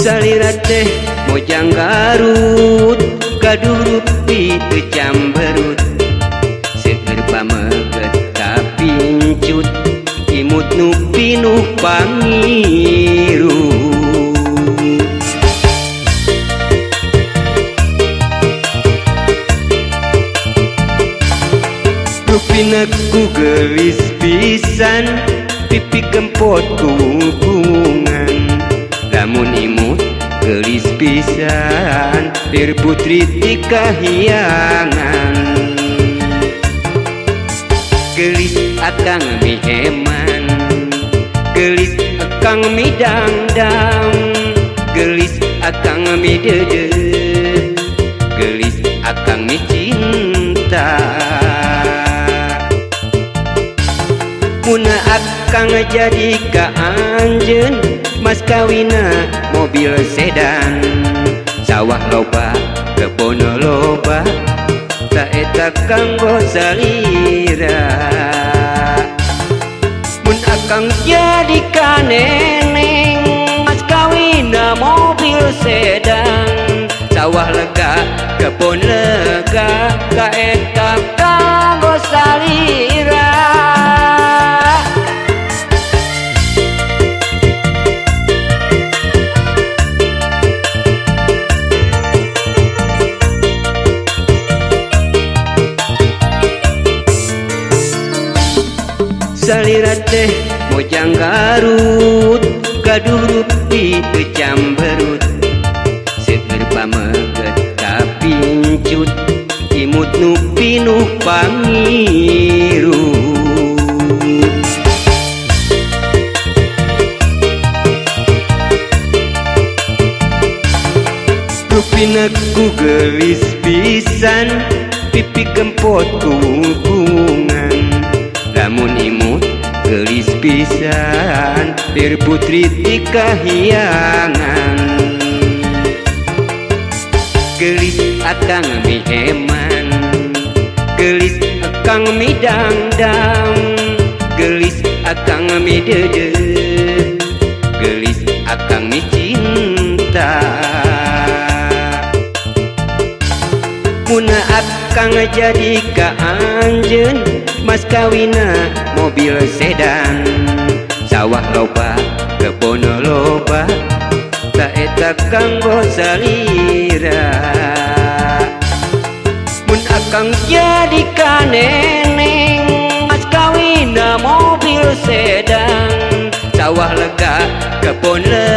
Salira teh mojang Garut gaduh di Camberut seger pameget kapincut imut nu pinuh pangiru rupinaku gelis pisan pipi gempot kungungan lamun imut gelis pisan bir putri ti kahyangan gelis akang mi heman gelis akang mi dangdang gelis akang mi dede gelis akang mi cinta muna akang jadi ka anjeun mas kawina mobil sedan sawah loba kebon loba taeta kanggo salira mun akang jadi ka neneng mas kawina mobil sedan sawah lega kebon lega taeta kanggo salira Salira teh mojang Garut gaduh di Camberut seger pameget kapincut imut nu pinuh pangiru rupinaku gelis pisan pipi gempot kungungan lamun imut gelis pisan bir putri ti kahyangan gelis akang mi heman gelis akang mi dangdang gelis akang mi dede gelis akang mi cinta muna akang jadi ka anjeun mas kawina mobil sedan sawah loba kebon loba taeta kanggo salira mun akang jadi ka neneng mas kawina mobil sedan sawah lega kebon lega